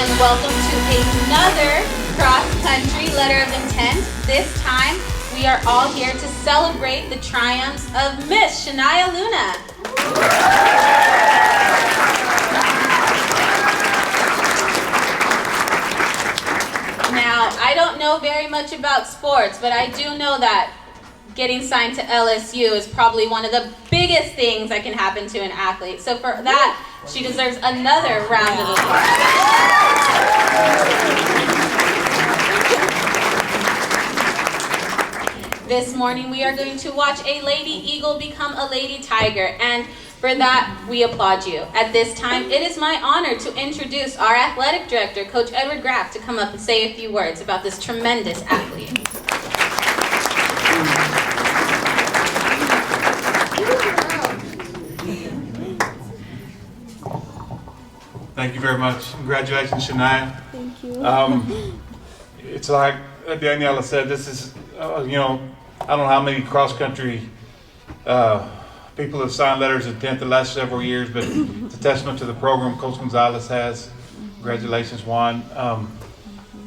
and welcome to another cross-country letter of intent. This time, we are all here to celebrate the triumphs of Miss Shanya Luna. Now, I don't know very much about sports, but I do know that getting signed to LSU is probably one of the biggest things that can happen to an athlete. So for that, she deserves another round of applause. This morning, we are going to watch a lady eagle become a lady tiger, and for that, we applaud you. At this time, it is my honor to introduce our athletic director, Coach Edward Graff, to come up and say a few words about this tremendous athlete. Thank you very much. Congratulations, Shanya. Thank you. It's like Daniela said, this is, I don't know how many cross-country people have signed letters of intent the last several years, but it's a testament to the program Coach Gonzalez has. Congratulations, Juan.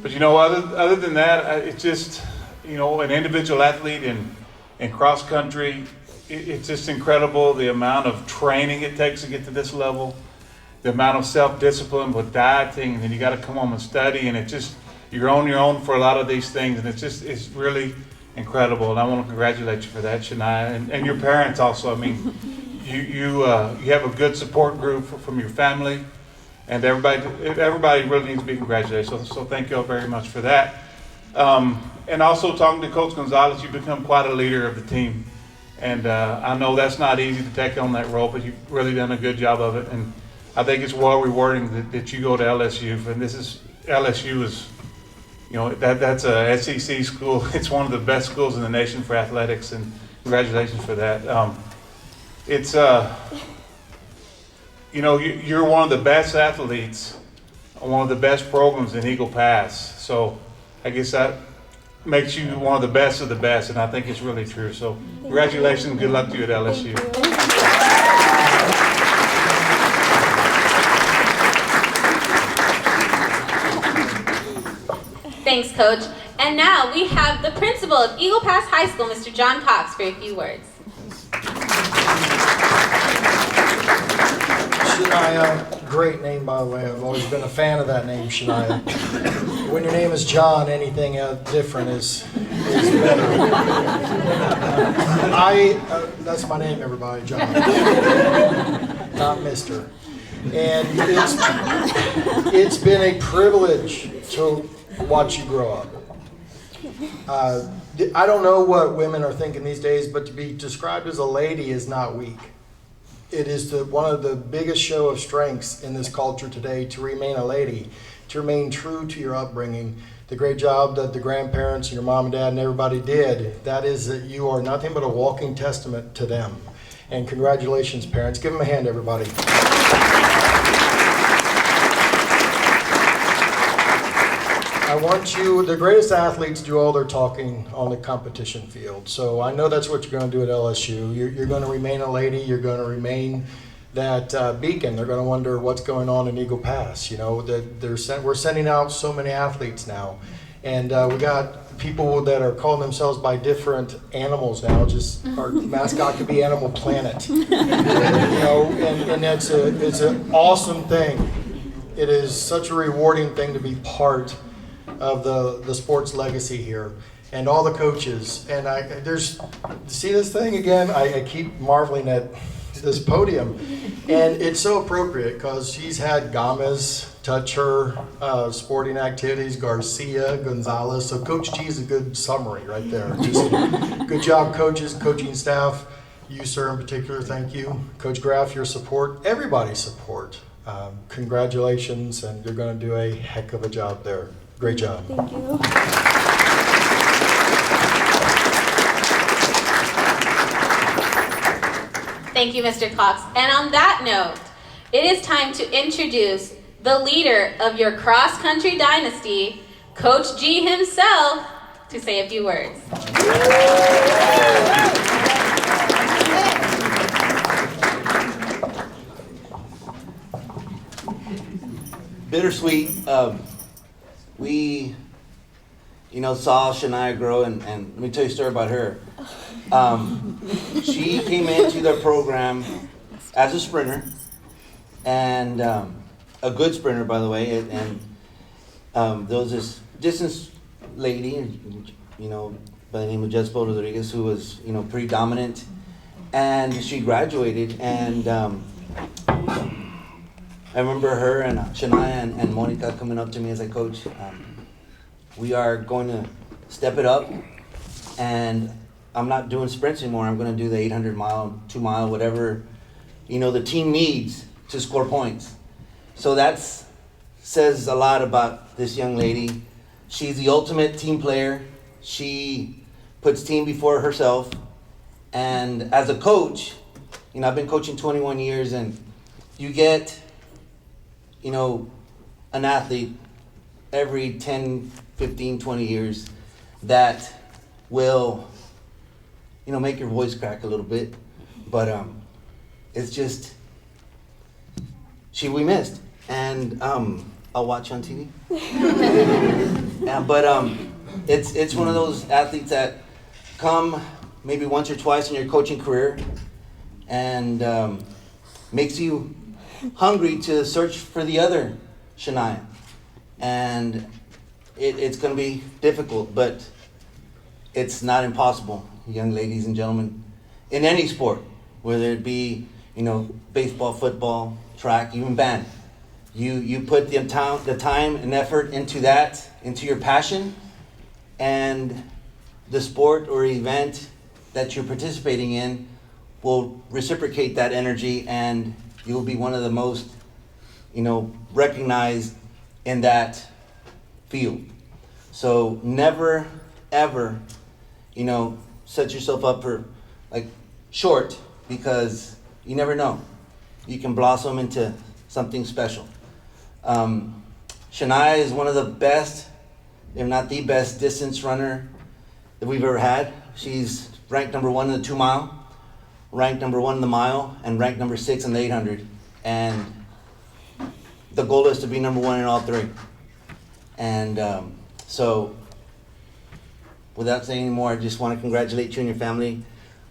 But other than that, it's just, an individual athlete in cross-country, it's just incredible the amount of training it takes to get to this level. The amount of self-discipline with dieting, and then you got to come home and study, and you're on your own for a lot of these things, and it's really incredible. And I want to congratulate you for that, Shanya, and your parents also. I mean, you have a good support group from your family, and everybody really needs to be congratulated. So thank you all very much for that. And also talking to Coach Gonzalez, you've become quite a leader of the team, and I know that's not easy to take on that role, but you've really done a good job of it. And I think it's well rewarding that you go to LSU, and LSU is, that's a SEC school. It's one of the best schools in the nation for athletics, and congratulations for that. You're one of the best athletes, one of the best programs in Eagle Pass. So I guess that makes you one of the best, and I think it's really true. So congratulations, and good luck to you at LSU. Thanks, Coach. And now we have the principal of Eagle Pass High School, Mr. John Cox, for a few words. Shanya, great name, by the way. I've always been a fan of that name, Shanya. When your name is John, anything different is better. That's my name, everybody, John. Not Mr. And it's been a privilege to watch you grow up. I don't know what women are thinking these days, but to be described as a lady is not weak. It is one of the biggest show of strengths in this culture today to remain a lady, to remain true to your upbringing. The great job that the grandparents and your mom and dad and everybody did, that is that you are nothing but a walking testament to them. And congratulations, parents. Give them a hand, everybody. The greatest athletes do all their talking on the competition field. So I know that's what you're going to do at LSU. You're going to remain a lady. You're going to remain that beacon. They're going to wonder what's going on in Eagle Pass. We're sending out so many athletes now. And we got people that are calling themselves by different animals now. Just our mascot could be Animal Planet. And it's an awesome thing. It is such a rewarding thing to be part of the sports legacy here, and all the coaches. And see this thing again? I keep marveling at this podium, and it's so appropriate because she's had Gomez touch her sporting activities, Garcia, Gonzalez. So Coach G is a good summary right there. Just good job, coaches, coaching staff. You, sir, in particular, thank you. Coach Graff, your support, everybody's support. Congratulations, and you're going to do a heck of a job there. Great job. Thank you. Thank you, Mr. Cox. And on that note, it is time to introduce the leader of your cross-country dynasty, Coach G himself, to say a few words. bittersweet. We, saw Shania grow, and let me tell you a story about her. She came into the program as a sprinter, and a good sprinter, by the way. And there was this distance lady, by the name of Jessica Rodriguez, who was, pretty dominant. And she graduated, and I remember her and Shania and Monica coming up to me as a coach. We are going to step it up, and I'm not doing sprints anymore. I'm going to do the 800 mile, 2 mile, whatever, the team needs to score points. So that says a lot about this young lady. She's the ultimate team player. She puts team before herself. And as a coach, I've been coaching 21 years, and you get, an athlete every 10, 15, 20 years that will, make your voice crack a little bit. But it's just, we missed. And I'll watch on TV. But it's one of those athletes that come maybe once or twice in your coaching career, and makes you hungry to search for the other Shania. And it's going to be difficult, but it's not impossible, young ladies and gentlemen, in any sport, whether it be, baseball, football, track, even band. You put the time and effort into that, into your passion, and the sport or event that you're participating in will reciprocate that energy, and you'll be one of the most, recognized in that field. So never, ever, set yourself up for short, because you never know. You can blossom into something special. Shania is one of the best, if not the best, distance runner that we've ever had. She's ranked number 1 in the 2 mile, ranked number 1 in the mile, and ranked number 6 in the 800. And the goal is to be number 1 in all 3. And so, without saying any more, I just want to congratulate you and your family,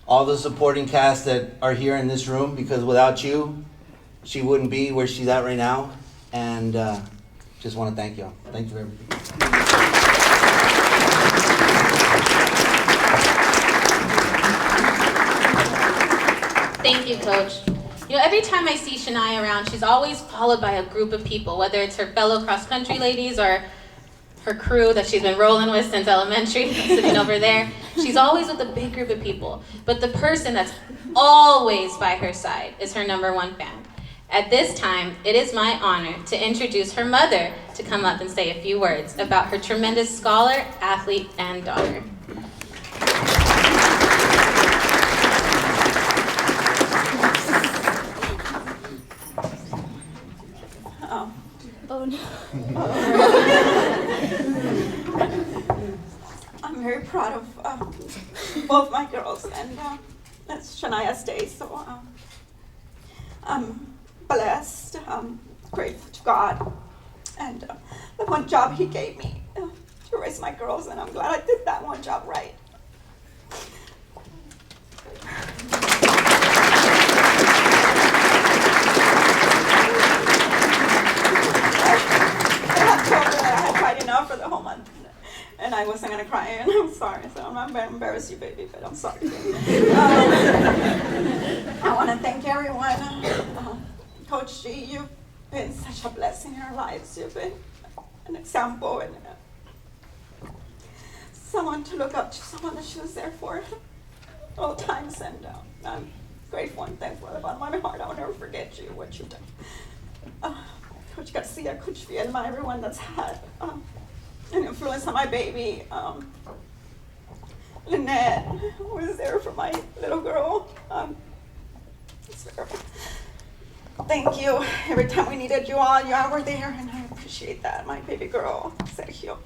all the supporting cast that are here in this room, because without you, she wouldn't be where she's at right now. And just want to thank y'all. Thank you for everything. Thank you, Coach. Every time I see Shania around, she's always followed by a group of people, whether it's her fellow cross-country ladies or her crew that she's been rolling with since elementary, sitting over there. She's always with a big group of people. But the person that's always by her side is her number 1 fan. At this time, it is my honor to introduce her mother to come up and say a few words about her tremendous scholar, athlete, and daughter. Oh no. I'm very proud of both my girls, and it's Shania's day, so I'm blessed, grateful to God, and the one job He gave me to raise my girls, and I'm glad I did that one job right. For the whole month, and I wasn't gonna cry, and I'm sorry, so I'm not gonna embarrass you, baby, but I'm sorry. I want to thank everyone. Coach G, you've been such a blessing in our lives. You've been an example and someone to look up to, someone that she was there for all times, and I'm grateful and thankful from the bottom of my heart. I will never forget you, what you've done. Coach Garcia, Coach Vielma, everyone that's had an influence on my baby. Lynette was there for my little girl. Thank you. Every time we needed you all were there, and I appreciate that. My baby girl, Sergio,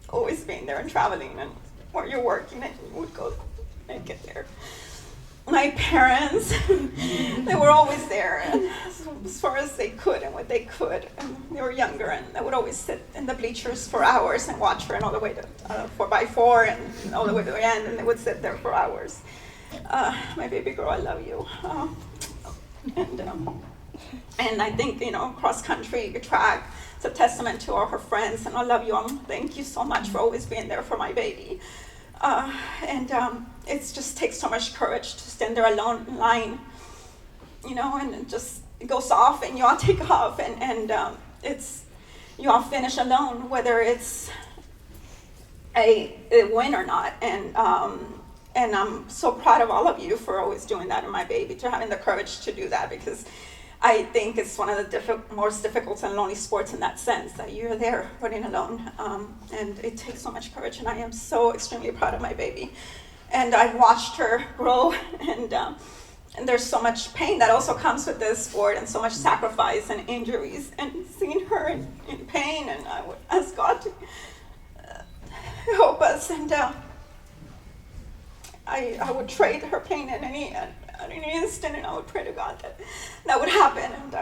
always being there and traveling, and where you're working, and you would go and get there. my parents, they were always there, and as far as they could and what they could. And they were younger, and they would always sit in the bleachers for hours and watch her, and all the way to 4x4 and all the way to the end, and they would sit there for hours. My baby girl, I love you. And I think, cross country, track, it's a testament to all her friends, and I love you. Thank you so much for always being there for my baby. It just takes so much courage to stand there alone in line, and it goes off, and you all take off, and you all finish alone, whether it's a win or not. And I'm so proud of all of you for always doing that in my baby, to having the courage to do that, because I think it's one of the most difficult and lonely sports in that sense, that you're there running alone. And it takes so much courage, and I am so extremely proud of my baby. And I've watched her grow, and there's so much pain that also comes with this sport, and so much sacrifice and injuries, and seeing her in pain, and I would ask God to help us, and I would trade her pain at any instant, and I would pray to God that would happen, and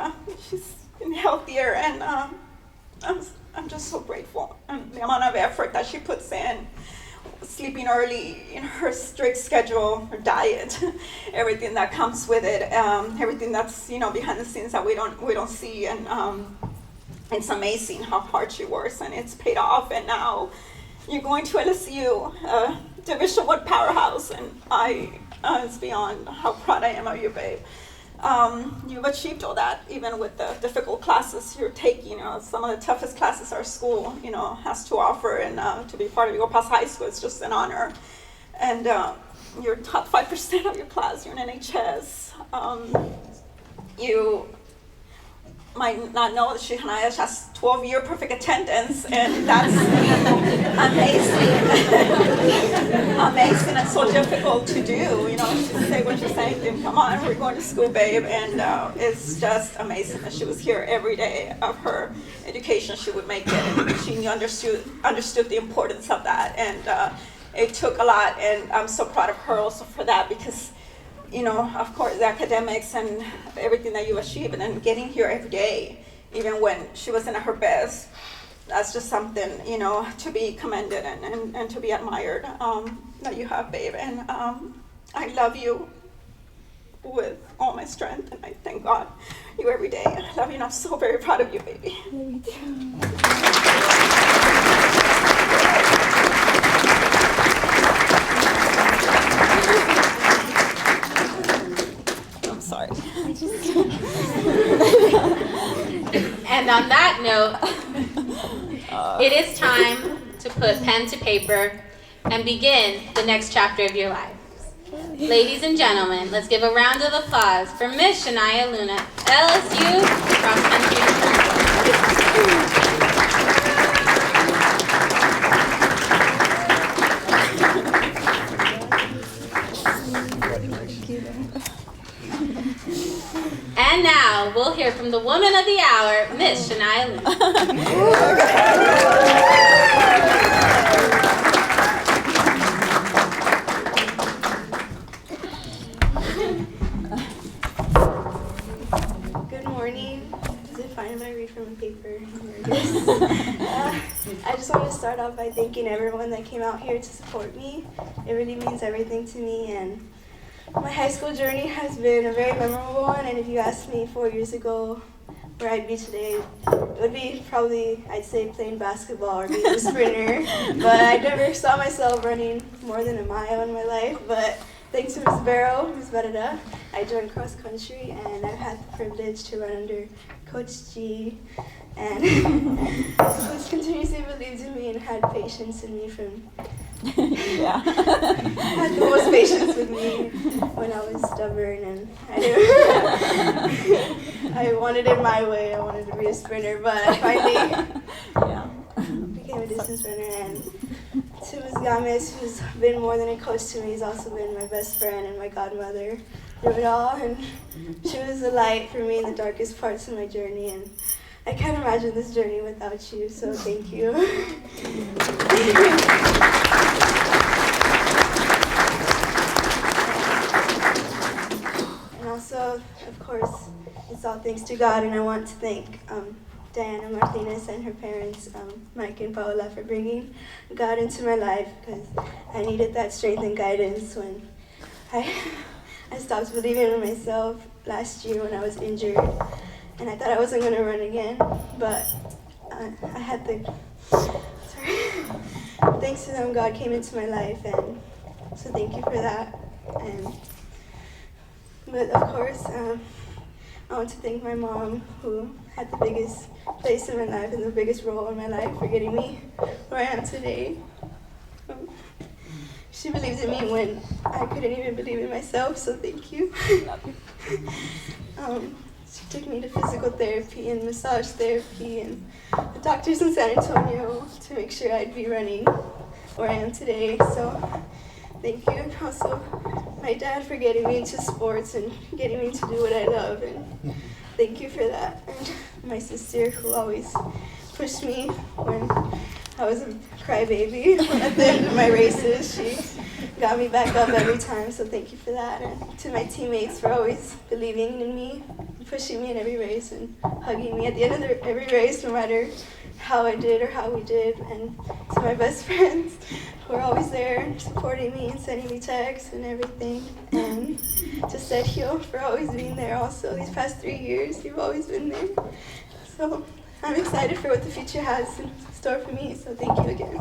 she's been healthier, and I'm just so grateful, and the amount of effort that she puts in, sleeping early, in her strict schedule, her diet, everything that comes with it, everything that's behind the scenes that we don't see, and it's amazing how hard she works, and it's paid off, and now you're going to LSU, Division I powerhouse, and it's beyond how proud I am of you, babe. You've achieved all that, even with the difficult classes you're taking. Some of the toughest classes our school, has to offer, and to be part of Eagle Pass High School is just an honor. And you're top 5% of your class. You're an NHS. You might not know that Shanya has 12-year perfect attendance, and that's amazing and so difficult to do, to say what you're saying, and come on, we're going to school, babe, and it's just amazing that she was here every day of her education. She would make it, and she understood the importance of that, and it took a lot, and I'm so proud of her also for that, because of course, the academics and everything that you achieve, and then getting here every day, even when she wasn't at her best, that's just something, to be commended and to be admired, that you have, babe. And I love you with all my strength, and I thank God you every day. I love you, and I'm so very proud of you, baby. Sorry. And on that note, it is time to put pen to paper and begin the next chapter of your lives. Ladies and gentlemen, let's give a round of applause for Miss Shanya Luna, LSU Cross Country. And now we'll hear from the woman of the hour, Miss Shanya Luna. Good morning. Is it fine if I read from a paper? I just want to start off by thanking everyone that came out here to support me. It really means everything to me, and my high school journey has been a very memorable one, and if you asked me 4 years ago where I'd be today, it would be probably, I'd say, playing basketball or being a sprinter, but I never saw myself running more than a mile in my life. But thanks to Ms. Barrow, Ms. Barrera, I joined cross country, and I've had the privilege to run under Coach G, and he's continuously believed in me and had patience in me from had the most patience with me when I was stubborn, and I wanted it my way. I wanted to be a sprinter, but I finally became a distance runner. And to Ms. Gomez, who's been more than a coach to me, has also been my best friend and my godmother through it all, and she was a light for me in the darkest parts of my journey, and I can't imagine this journey without you, so thank you. course, it's all thanks to God, and I want to thank Diana Martinez and her parents, Mike and Paola, for bringing God into my life, because I needed that strength and guidance when I stopped believing in myself last year when I was injured, and I thought I wasn't going to run again, but I had the, thanks to them, God came into my life, and so thank you for that. But of course, I want to thank my mom, who had the biggest place in my life and the biggest role in my life for getting me where I am today. She believed in me when I couldn't even believe in myself, so thank you. She took me to physical therapy and massage therapy and the doctors in San Antonio to make sure I'd be running where I am today, so thank you. And also my dad for getting me into sports and getting me to do what I love, and thank you for that. And my sister, who always pushed me when I was a crybaby at the end of my races. She got me back up every time, so thank you for that. And to my teammates for always believing in me, pushing me in every race, and hugging me at the end of every race, no matter how I did or how we did. And to my best friends who are always there supporting me and sending me texts and everything. And to Sergio for always being there also these past 3 years. You've always been there. So I'm excited for what the future has in store for me, so thank you again.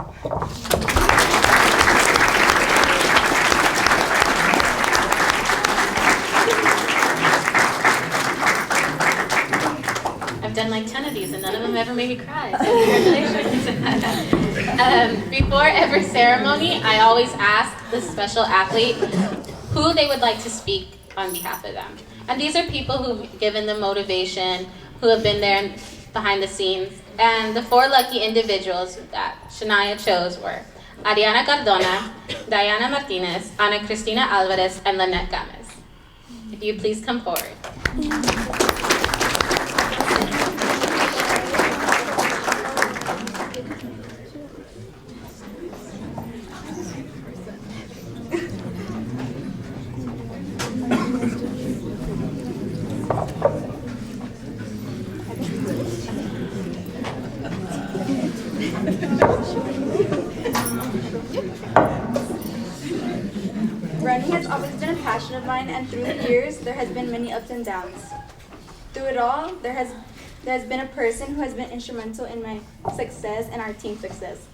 I've done like 10 of these and none of them ever made me cry, so congratulations. Before every ceremony, I always ask the special athlete who they would like to speak on behalf of them. And these are people who've given them motivation, who have been there behind the scenes. And the 4 lucky individuals that Shania chose were Ariana Cardona, Diana Martinez, Ana Cristina Alvarez, and Lynette Gomez. If you please come forward. Running has always been a passion of mine, and through the years, there has been many ups and downs. Through it all, there has been a person who has been instrumental in my success and our team's success.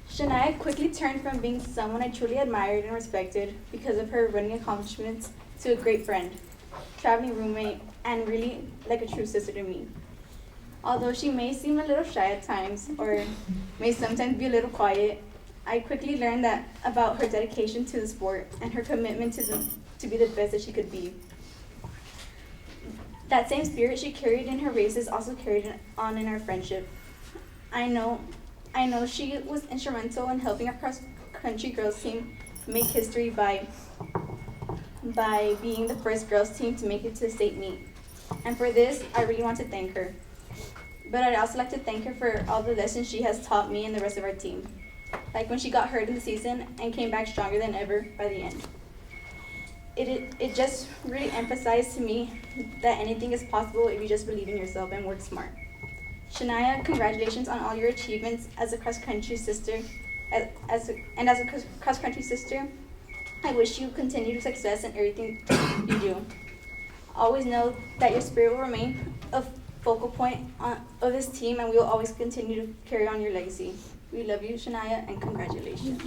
Shania quickly turned from being someone I truly admired and respected because of her running accomplishments to a great friend, traveling roommate, and really like a true sister to me. Although she may seem a little shy at times or may sometimes be a little quiet, I quickly learned that about her dedication to the sport and her commitment to be the best that she could be. That same spirit she carried in her races also carried on in our friendship. I know she was instrumental in helping our cross-country girls team make history by being the first girls team to make it to the state meet. And for this, I really want to thank her. But I'd also like to thank her for all the lessons she has taught me and the rest of our team. Like when she got hurt in the season and came back stronger than ever by the end. It just really emphasized to me that anything is possible if you just believe in yourself and work smart. Shania, congratulations on all your achievements as a cross-country sister. As a cross-country sister, I wish you continued success in everything you do. Always know that your spirit will remain a focal point of this team, and we will always continue to carry on your legacy. We love you, Shania, and congratulations.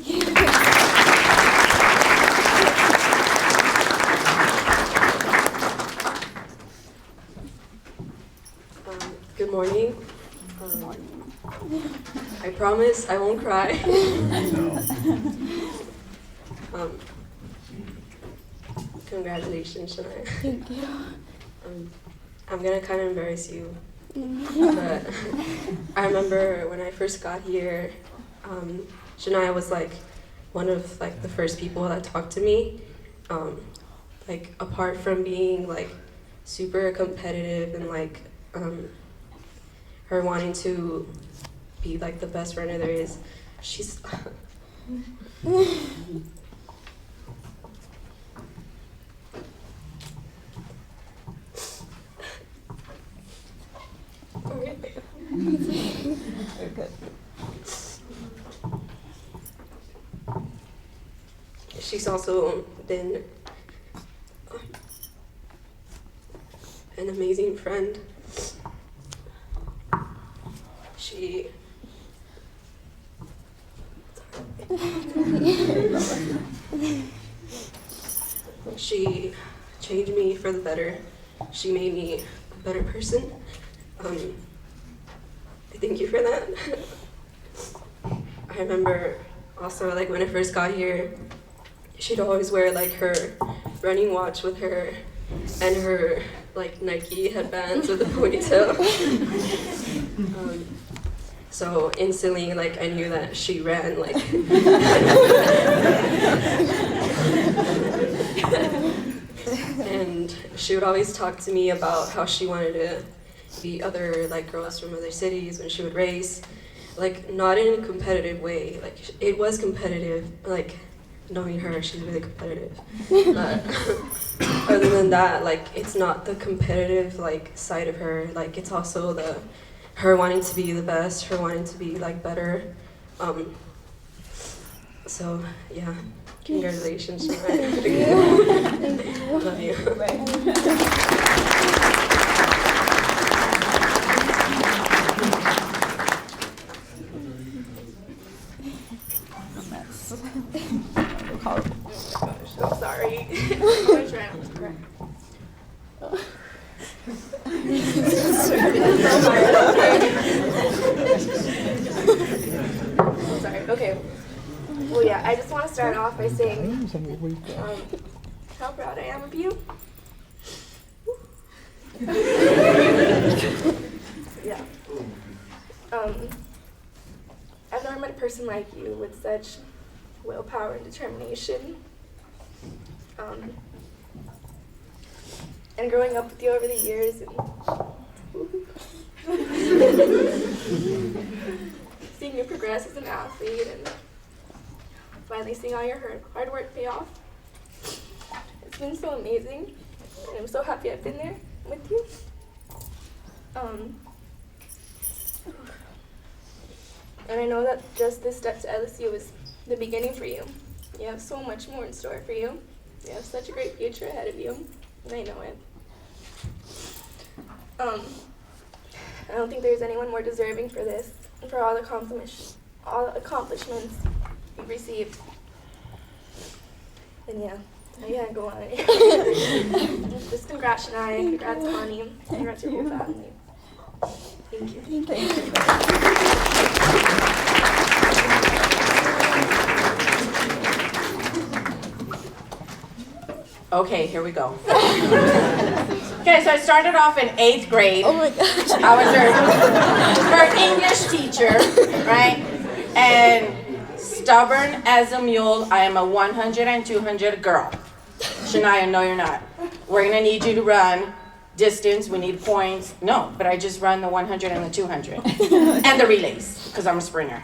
Good morning. I promise I won't cry. Congratulations, Shania. Thank you. I'm gonna kind of embarrass you, but I remember when I first got here, Shania was like one of like the first people that talked to me. Like apart from being like super competitive and like her wanting to be like the best runner there is, she's she's also been an amazing friend. She changed me for the better. She made me a better person. I thank you for that. I remember also, like, when I first got here, she'd always wear, like, her running watch with her and her, like, Nike headbands with a ponytail. So instantly, like, I knew that she ran, like. And she would always talk to me about how she wanted to beat other, like, girls from other cities when she would race. Like, not in a competitive way. Like, it was competitive. Like, knowing her, she's really competitive. But other than that, like, it's not the competitive, like, side of her. Like, it's also her wanting to be the best, her wanting to be, like, better. So, yeah. Congratulations, Shanya. Love you. I'm sorry. I'm sorry. Okay. Well, yeah, I just want to start off by saying how proud I am of you. Yeah. I've never met a person like you with such willpower and determination. And growing up with you over the years and seeing you progress as an athlete and finally seeing all your hard work pay off. It's been so amazing, and I'm so happy I've been there with you. And I know that just this step to LSU is the beginning for you. You have so much more in store for you. You have such a great future ahead of you, and I know it. I don't think there's anyone more deserving for this and for all the accomplishments you've received. And yeah, I can't go on. Just congrats, Shania, congrats, Connie, congrats your whole family. Thank you. Thank you. Okay, here we go. Okay, so I started off in 8th grade. Oh my gosh. I was her English teacher, right? And stubborn as a mule, I am a 100 and 200 girl. Shania, no, you're not. We're gonna need you to run distance, we need points. No, but I just run the 100 and the 200. And the relays, because I'm a sprinter.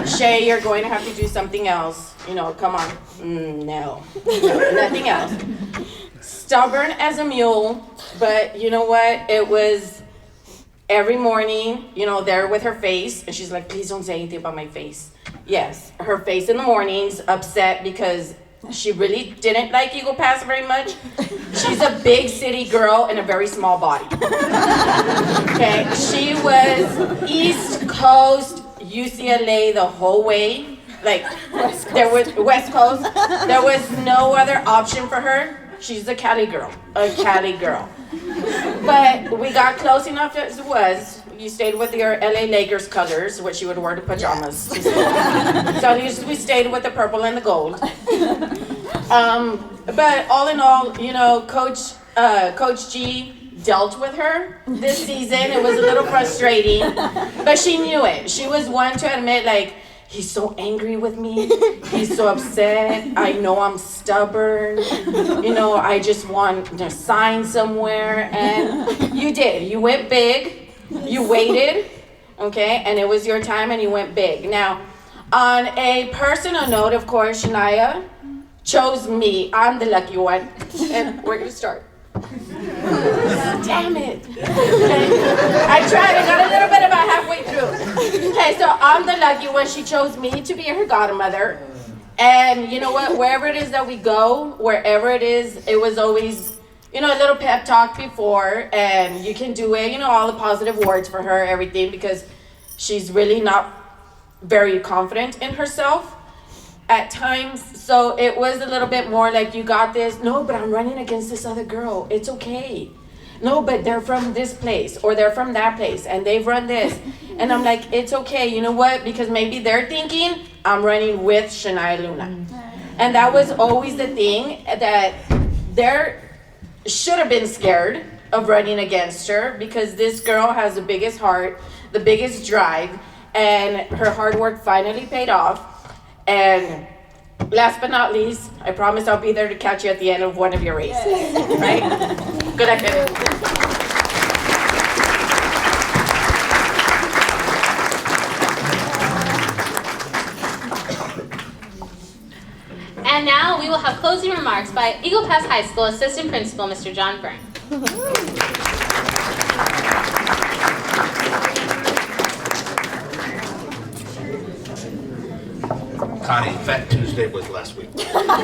Shay, you're going to have to do something else. You know, come on. No, nothing else. Stubborn as a mule, but you know what? It was every morning, you know, there with her face, and she's like, please don't say anything about my face. Yes, her face in the mornings, upset because she really didn't like Eagle Pass very much. She's a big city girl in a very small body. Okay, she was East Coast, UCLA the whole way. Like, there was West Coast. There was no other option for her. She's a Cali girl, But we got close enough as it was. You stayed with your LA Lakers colors, which you would wear to pajamas. So at least we stayed with the purple and the gold. But all in all, you know, Coach G dealt with her this season. It was a little frustrating, but she knew it. She was one to admit, like, he's so angry with me. He's so upset. I know I'm stubborn. You know, I just want to sign somewhere. And you did. You went big. You waited, okay? And it was your time and you went big. Now, on a personal note, of course, Shania chose me. I'm the lucky one. And where do you start? Damn it. Okay. I tried. I got a little bit about halfway through. Okay, so I'm the lucky one. She chose me to be her godmother. And you know what? Wherever it is that we go, wherever it is, it was always, a little pep talk before, and you can do it, all the positive words for her, everything, because she's really not very confident in herself at times. So it was a little bit more like, you got this. No, but I'm running against this other girl. It's okay. No, but they're from this place or they're from that place and they've run this. And I'm like, it's okay. You know what? Because maybe they're thinking I'm running with Shania Luna. And that was always the thing, that there should have been scared of running against her, because this girl has the biggest heart, the biggest drive, and her hard work finally paid off. And last but not least, I promise I'll be there to catch you at the end of one of your races. Right? Good luck, baby. And now we will have closing remarks by Eagle Pass High School Assistant Principal, Mr. John Byrne. Connie, Fat Tuesday was last week. Oh my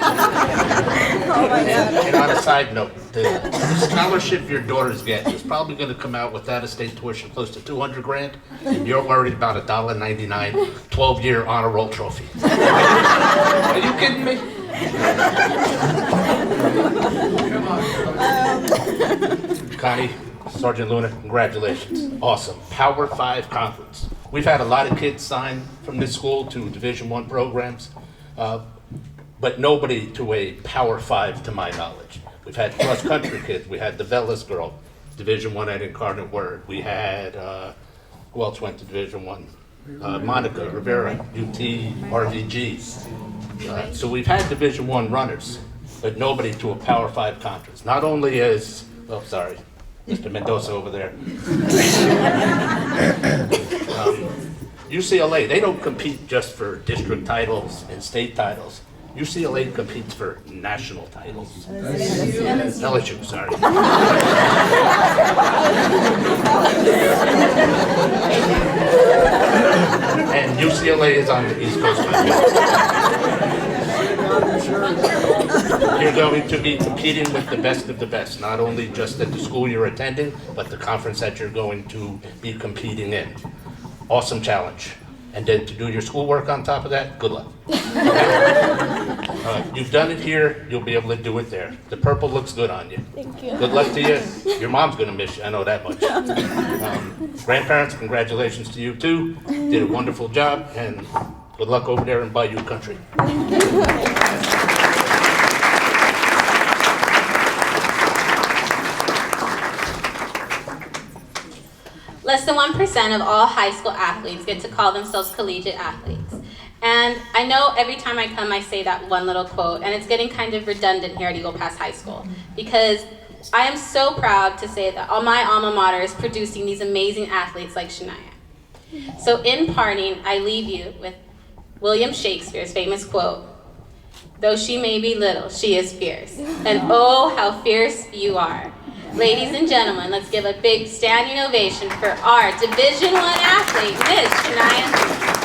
God. And on a side note, the scholarship your daughters get is probably going to come out with out-of-state tuition close to $200,000, and you're worried about $1.99 12-year honor roll trophy. Are you kidding me? Connie, Sergeant Luna, congratulations. Awesome. Power 5 conference. We've had a lot of kids sign from this school to Division I programs, but nobody to a Power 5 to my knowledge. We've had cross-country kids. We had the Velas girl, Division I at Incarnate Word. We had, who else went to Division I? Monica Rivera, UT, RVG. So we've had Division I runners, but nobody to a Power 5 conference. Not only as, oh, sorry, Mr. Mendoza over there. UCLA, they don't compete just for district titles and state titles. UCLA competes for national titles. LSU, sorry. And UCLA is on the East Coast. You're going to be competing with the best of the best, not only just at the school you're attending, but the conference that you're going to be competing in. Awesome challenge. And then to do your schoolwork on top of that, good luck. You've done it here, you'll be able to do it there. The purple looks good on you. Thank you. Good luck to you. Your mom's gonna miss you, I know that much. Grandparents, congratulations to you too. Did a wonderful job, and good luck over there in Bayou Country. Less than 1% of all high school athletes get to call themselves collegiate athletes. And I know every time I come I say that one little quote, and it's getting kind of redundant here at Eagle Pass High School, because I am so proud to say that my alma mater is producing these amazing athletes like Shania. So in parting, I leave you with William Shakespeare's famous quote, "Though she may be little, she is fierce. And oh, how fierce you are." Ladies and gentlemen, let's give a big standing ovation for our Division I athlete, Ms. Shania.